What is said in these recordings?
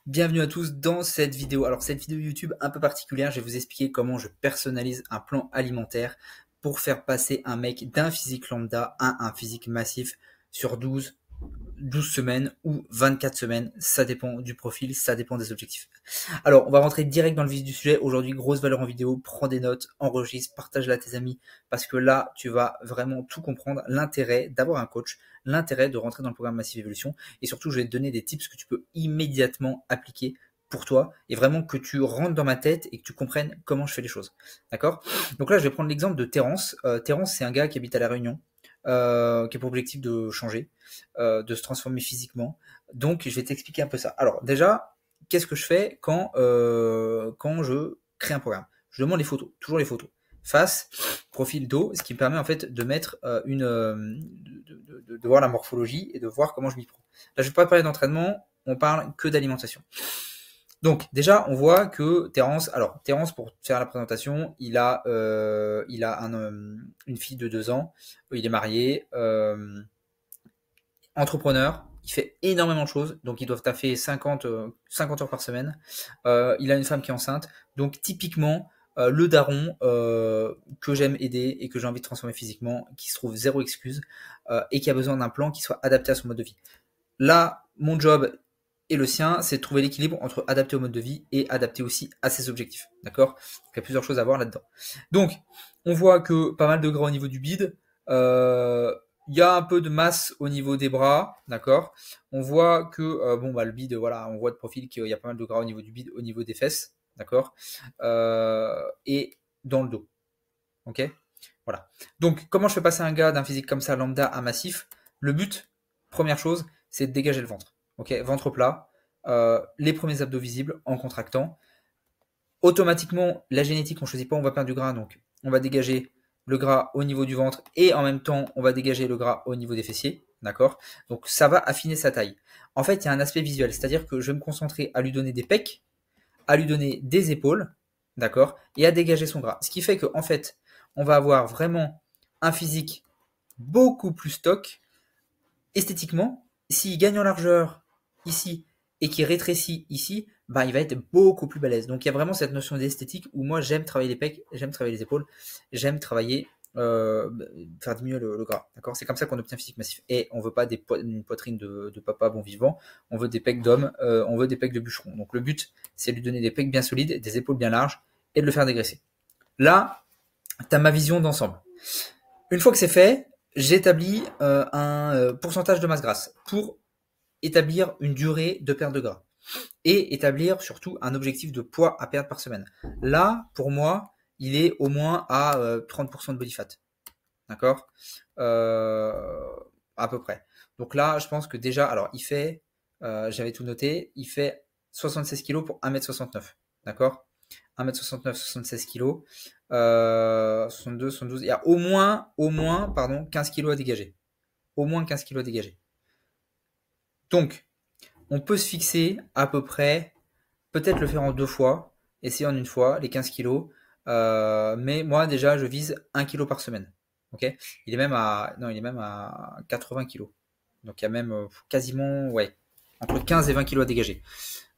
Bienvenue à tous dans cette vidéo. Alors cette vidéo YouTube un peu particulière, je vais vous expliquer comment je personnalise un plan alimentaire pour faire passer un mec d'un physique lambda à un physique massif sur 12 semaines ou 24 semaines, ça dépend du profil, ça dépend des objectifs. Alors, on va rentrer direct dans le vif du sujet. Aujourd'hui, grosse valeur en vidéo, prends des notes, enregistre, partage-la à tes amis, parce que là, tu vas vraiment tout comprendre, l'intérêt d'avoir un coach, l'intérêt de rentrer dans le programme Massive Evolution, et surtout, je vais te donner des tips que tu peux immédiatement appliquer pour toi, et vraiment que tu rentres dans ma tête et que tu comprennes comment je fais les choses. D'accord? Donc là, je vais prendre l'exemple de Terence. Terence, c'est un gars qui habite à La Réunion, qui a pour objectif de changer, de se transformer physiquement. Donc, je vais t'expliquer un peu ça. Alors, déjà, qu'est-ce que je fais quand je crée un programme? Je demande les photos, toujours les photos. Face, profil, dos, ce qui me permet en fait de mettre de voir la morphologie et de voir comment je m'y prends. Là, je vais pas parler d'entraînement, on parle que d'alimentation. Donc déjà, on voit que Terence, pour faire la présentation, il a une fille de 2 ans, il est marié, entrepreneur, il fait énormément de choses, donc ils doivent taffer 50 heures par semaine. Il a une femme qui est enceinte, donc typiquement le daron que j'aime aider et que j'ai envie de transformer physiquement, qui se trouve zéro excuse et qui a besoin d'un plan qui soit adapté à son mode de vie. Là, mon job et le sien, c'est de trouver l'équilibre entre adapter au mode de vie et adapter aussi à ses objectifs. D'accord? Donc, il y a plusieurs choses à voir là-dedans. Donc, on voit que pas mal de gras au niveau du bide. Il y a un peu de masse au niveau des bras, d'accord. On voit que le bide, voilà, on voit de profil qu'il y a pas mal de gras au niveau du bide, au niveau des fesses, d'accord, et dans le dos, ok. Voilà. Donc, comment je fais passer un gars d'un physique comme ça, lambda, à massif? Le but, première chose, c'est de dégager le ventre, ok, ventre plat, les premiers abdos visibles en contractant. Automatiquement, la génétique, on choisit pas, on va perdre du gras, donc on va dégager le gras au niveau du ventre et en même temps, on va dégager le gras au niveau des fessiers, d'accord? Donc ça va affiner sa taille. En fait, il y a un aspect visuel, c'est-à-dire que je vais me concentrer à lui donner des pecs, à lui donner des épaules, d'accord? Et à dégager son gras. Ce qui fait qu'en fait, on va avoir vraiment un physique beaucoup plus stock esthétiquement. S'il gagne en largeur ici et qu'il rétrécit ici, bah, il va être beaucoup plus balèze. Donc il y a vraiment cette notion d'esthétique où moi j'aime travailler les pecs, j'aime travailler les épaules, j'aime travailler faire diminuer le gras. D'accord? C'est comme ça qu'on obtient un physique massif. Et on veut pas une poitrine de papa bon vivant, on veut des pecs d'homme, on veut des pecs de bûcheron. Donc le but, c'est de lui donner des pecs bien solides, des épaules bien larges et de le faire dégraisser. Là, tu as ma vision d'ensemble. Une fois que c'est fait, j'établis un pourcentage de masse grasse pour établir une durée de perte de gras et établir surtout un objectif de poids à perdre par semaine. Là, pour moi, il est au moins à 30% de body fat. D'accord, à peu près. Donc là, je pense que déjà, alors il fait, j'avais tout noté, il fait 76 kg pour 1m69. D'accord, 1m69, 76 kg, 62, 72. Il y a pardon, 15 kg à dégager. Au moins 15 kg à dégager. Donc, on peut se fixer à peu près, peut-être le faire en 2 fois, essayer en une fois, les 15 kg. Mais moi, déjà, je vise 1 kg par semaine. Ok, il est même à 80 kg. Donc, il y a même quasiment, ouais, entre 15 et 20 kg à dégager.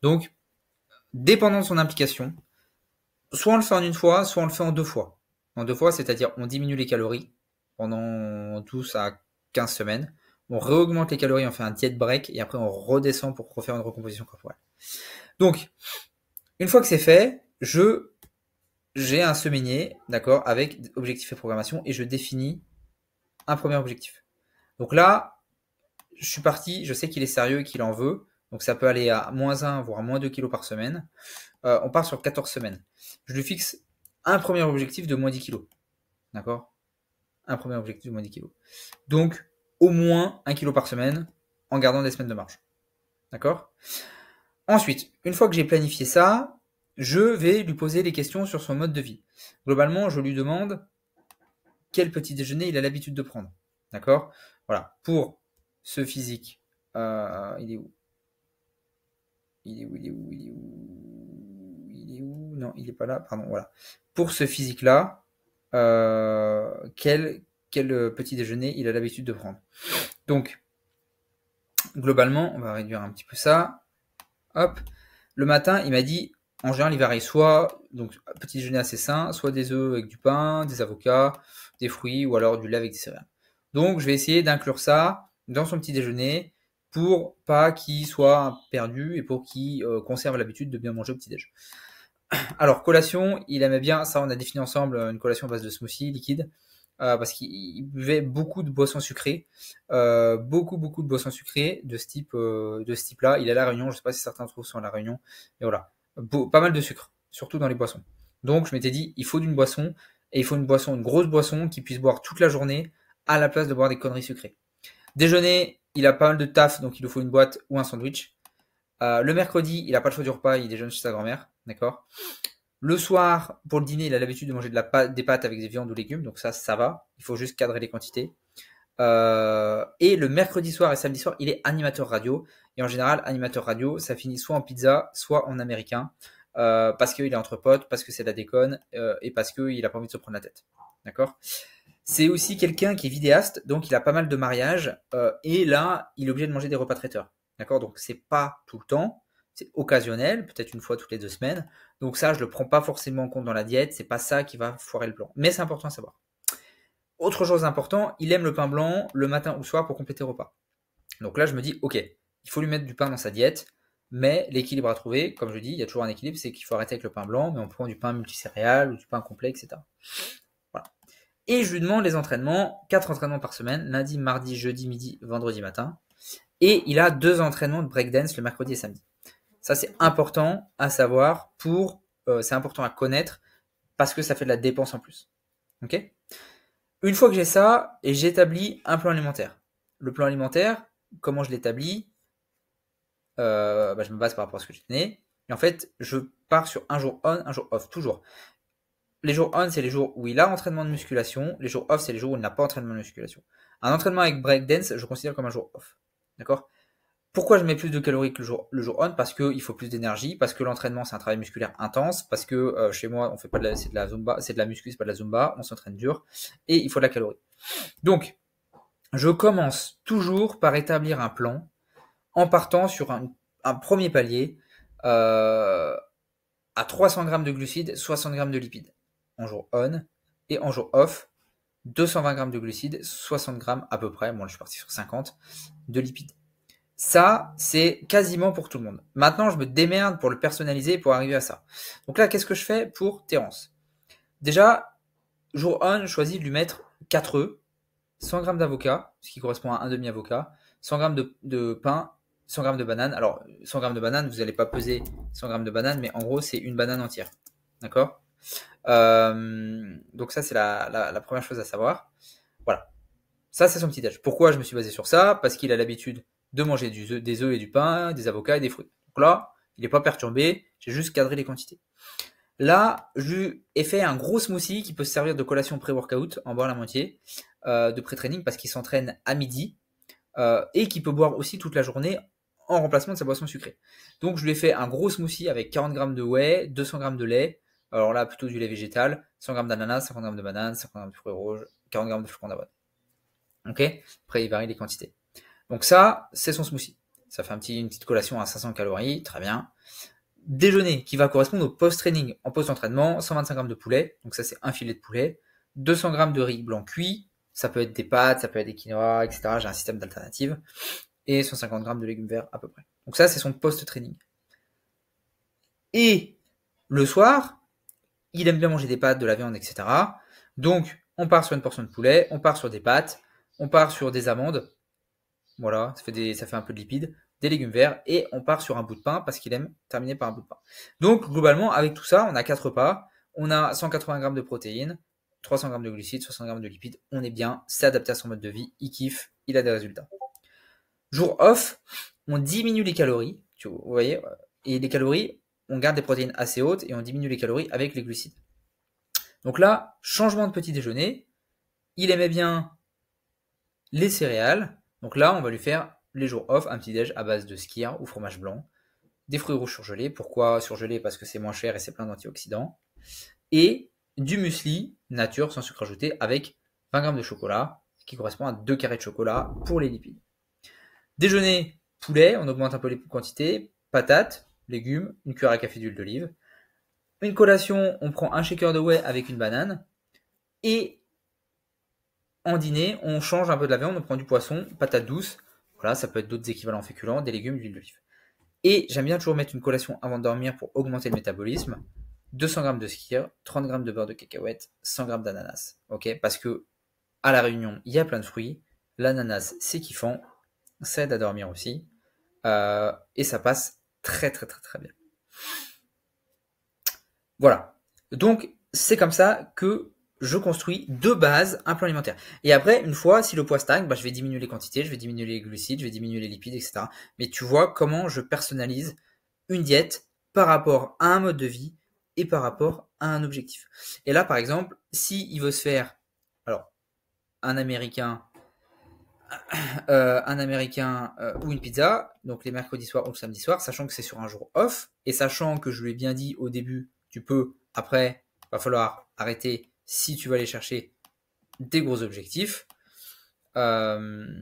Donc, dépendant de son implication, soit on le fait en une fois, soit on le fait en 2 fois. En 2 fois, c'est-à-dire on diminue les calories pendant 12 à 15 semaines. On réaugmente les calories, on fait un diet break et après on redescend pour refaire une recomposition corporelle. Donc, une fois que c'est fait, j'ai un semainier, d'accord, avec objectif et programmation et je définis un premier objectif. Donc là, je suis parti, je sais qu'il est sérieux et qu'il en veut. Donc ça peut aller à moins 1, voire moins 2 kilos par semaine. On part sur 14 semaines. Je lui fixe un premier objectif de moins 10 kilos. D'accord? Un premier objectif de moins 10 kilos. Donc, au moins 1 kilo par semaine en gardant des semaines de marge. D'accord? Ensuite, une fois que j'ai planifié ça, je vais lui poser des questions sur son mode de vie. Globalement, je lui demande quel petit déjeuner il a l'habitude de prendre. D'accord? Voilà. Pour ce physique, il est où? Il est où? Il est où? Il est où? Il est où? Non, il est pas là. Pardon, voilà. Pour ce physique-là, quel petit déjeuner il a l'habitude de prendre. Donc, globalement, on va réduire un petit peu ça. Hop. Le matin, il m'a dit, en général, il varie soit, donc, petit déjeuner assez sain, soit des œufs avec du pain, des avocats, des fruits, ou alors du lait avec des céréales. Donc, je vais essayer d'inclure ça dans son petit déjeuner pour pas qu'il soit perdu et pour qu'il conserve l'habitude de bien manger au petit déj. Alors, collation, il aimait bien, ça on a défini ensemble, une collation à base de smoothie liquide, parce qu'il buvait beaucoup de boissons sucrées, beaucoup de boissons sucrées de ce type-là. Il est à La Réunion, je sais pas si certains trouvent sont à La Réunion, mais voilà, pas mal de sucre, surtout dans les boissons. Donc je m'étais dit, il faut d'une boisson, et il faut une boisson, une grosse boisson qu'il puisse boire toute la journée, à la place de boire des conneries sucrées. Déjeuner, il a pas mal de taf, donc il lui faut une boîte ou un sandwich. Le mercredi, il a pas le choix du repas, il déjeune chez sa grand-mère, d'accord. Le soir, pour le dîner, il a l'habitude de manger des pâtes avec des viandes ou légumes, donc ça va. Il faut juste cadrer les quantités. Et le mercredi soir et samedi soir, il est animateur radio. Et en général, animateur radio, ça finit soit en pizza, soit en américain, parce qu'il est entre potes, parce que c'est de la déconne, et parce qu'il a pas envie de se prendre la tête. D'accord. C'est aussi quelqu'un qui est vidéaste, donc il a pas mal de mariages, et là, il est obligé de manger des repas traiteurs. D'accord. Donc c'est pas tout le temps, c'est occasionnel, peut-être une fois toutes les 2 semaines. Donc ça, je le prends pas forcément en compte dans la diète, c'est pas ça qui va foirer le plan. Mais c'est important à savoir. Autre chose important, il aime le pain blanc le matin ou le soir pour compléter le repas. Donc là, je me dis, ok, il faut lui mettre du pain dans sa diète, mais l'équilibre à trouver, comme je dis, il y a toujours un équilibre, c'est qu'il faut arrêter avec le pain blanc, mais on prend du pain multicéréal ou du pain complet, etc. Voilà. Et je lui demande les entraînements, 4 entraînements par semaine, lundi, mardi, jeudi, midi, vendredi matin. Et il a 2 entraînements de breakdance le mercredi et samedi. Ça, c'est important à savoir c'est important à connaître parce que ça fait de la dépense en plus. Ok. Une fois que j'ai ça, et j'établis un plan alimentaire. Le plan alimentaire, comment je l'établis, je me base par rapport à ce que j'ai donné. Et en fait, je pars sur un jour on, un jour off, toujours. Les jours on, c'est les jours où il a entraînement de musculation. Les jours off, c'est les jours où il n'a pas entraînement de musculation. Un entraînement avec breakdance, je considère comme un jour off. D'accord. Pourquoi je mets plus de calories que le jour on? Parce qu'il faut plus d'énergie, parce que l'entraînement c'est un travail musculaire intense, parce que chez moi on fait pas c'est de la zumba, c'est de la muscu, c'est pas de la zumba, on s'entraîne dur et il faut de la calorie. Donc je commence toujours par établir un plan en partant sur un premier palier à 300 grammes de glucides, 60 grammes de lipides en jour on et en jour off 220 grammes de glucides, 60 grammes à peu près, moi je suis parti sur 50 de lipides. Ça, c'est quasiment pour tout le monde. Maintenant, je me démerde pour le personnaliser pour arriver à ça. Donc là, qu'est-ce que je fais pour Terence? Déjà, jour 1, je choisis de lui mettre 4 œufs, 100 grammes d'avocat, ce qui correspond à un demi-avocat, 100 grammes de pain, 100 grammes de banane. Alors, 100 grammes de banane, vous n'allez pas peser 100 grammes de banane, mais en gros, c'est une banane entière. D'accord. Donc ça, c'est la première chose à savoir. Voilà. Ça, c'est son petit déj. Pourquoi je me suis basé sur ça? Parce qu'il a l'habitude de manger des œufs et du pain, des avocats et des fruits. Donc là, il n'est pas perturbé, j'ai juste cadré les quantités. Là, je lui ai fait un gros smoothie qui peut se servir de collation pré-workout, en boire la moitié, de pré-training parce qu'il s'entraîne à midi, et qui peut boire aussi toute la journée en remplacement de sa boisson sucrée. Donc je lui ai fait un gros smoothie avec 40 grammes de whey, 200 grammes de lait, alors là plutôt du lait végétal, 100 grammes d'ananas, 50 grammes de banane, 50 grammes de fruits rouges, 40 grammes de flocons d'avoine. Ok. Après, il varie les quantités. Donc ça, c'est son smoothie. Ça fait une petite collation à 500 calories, très bien. Déjeuner qui va correspondre au post-training. En post-entraînement, 125 grammes de poulet, donc ça c'est un filet de poulet, 200 grammes de riz blanc cuit, ça peut être des pâtes, ça peut être des quinoa, etc. J'ai un système d'alternatives, et 150 grammes de légumes verts à peu près. Donc ça c'est son post-training. Et le soir, il aime bien manger des pâtes, de la viande, etc. Donc on part sur une portion de poulet, on part sur des pâtes, on part sur des amandes, voilà, ça fait un peu de lipides, des légumes verts, et on part sur un bout de pain parce qu'il aime terminer par un bout de pain. Donc globalement, avec tout ça, on a 4 repas, on a 180 grammes de protéines, 300 grammes de glucides, 60 grammes de lipides, on est bien, c'est adapté à son mode de vie, il kiffe, il a des résultats. Jour off, on diminue les calories, vous voyez, et les calories, on garde des protéines assez hautes et on diminue les calories avec les glucides. Donc là, changement de petit déjeuner, il aimait bien les céréales, donc là, on va lui faire les jours off un petit déj à base de skyr ou fromage blanc, des fruits rouges surgelés. Pourquoi surgelés? Parce que c'est moins cher et c'est plein d'antioxydants. Et du muesli nature sans sucre ajouté avec 20 grammes de chocolat, ce qui correspond à 2 carrés de chocolat pour les lipides. Déjeuner, poulet, on augmente un peu les quantités, patates, légumes, une cuillère à café d'huile d'olive. Une collation, on prend un shaker de whey avec une banane. Et en dîner, on change un peu de la viande, on prend du poisson, patate douce. Voilà, ça peut être d'autres équivalents féculents, des légumes, de l'huile d'olive. Et j'aime bien toujours mettre une collation avant de dormir pour augmenter le métabolisme. 200 g de skyr, 30 g de beurre de cacahuète, 100 g d'ananas. Ok, parce que à la Réunion, il y a plein de fruits. L'ananas, c'est kiffant. Ça aide à dormir aussi. Et ça passe très très très très bien. Voilà. Donc, c'est comme ça que je construis de base un plan alimentaire. Et après, une fois, si le poids stagne, bah, je vais diminuer les quantités, je vais diminuer les glucides, je vais diminuer les lipides, etc. Mais tu vois comment je personnalise une diète par rapport à un mode de vie et par rapport à un objectif. Et là, par exemple, si il veut se faire, alors, un Américain, ou une pizza, donc les mercredis soirs ou le samedi soir, sachant que c'est sur un jour off, et sachant que je lui ai bien dit au début, tu peux, après, va falloir arrêter si tu vas aller chercher des gros objectifs. Je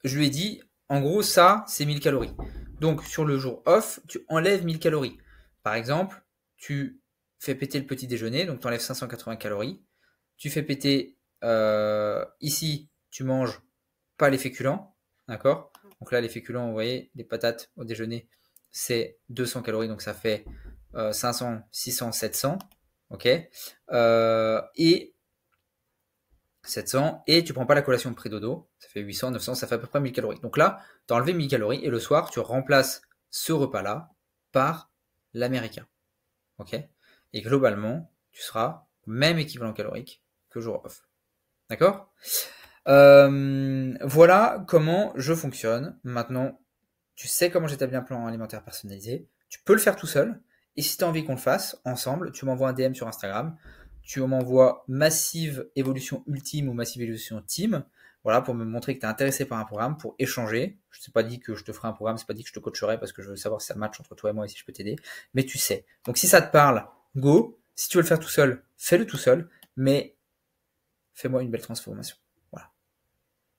lui ai dit, en gros, ça, c'est 1000 calories. Donc, sur le jour off, tu enlèves 1000 calories. Par exemple, tu fais péter le petit déjeuner, donc tu enlèves 580 calories. Tu fais péter, ici, tu manges pas les féculents, d'accord? Donc là, les féculents, vous voyez, les patates au déjeuner, c'est 200 calories, donc ça fait 500, 600, 700, ok? Et 700, et tu prends pas la collation de pré-dodo, ça fait 800, 900, ça fait à peu près 1000 calories. Donc là, tu as enlevé 1000 calories, et le soir, tu remplaces ce repas-là par l'américain, ok? Et globalement, tu seras au même équivalent calorique que jour off, d'accord? Voilà comment je fonctionne. Maintenant, tu sais comment j'établis un plan alimentaire personnalisé. Tu peux le faire tout seul. Et si tu as envie qu'on le fasse ensemble, tu m'envoies un DM sur Instagram. Tu m'envoies Massive Évolution Ultime ou Massive Évolution Team. Voilà, pour me montrer que tu es intéressé par un programme, pour échanger. Je ne t'ai pas dit que je te ferai un programme, c'est pas dit que je te coacherai parce que je veux savoir si ça match entre toi et moi et si je peux t'aider. Mais tu sais. Donc si ça te parle, go. Si tu veux le faire tout seul, fais-le tout seul. Mais fais-moi une belle transformation.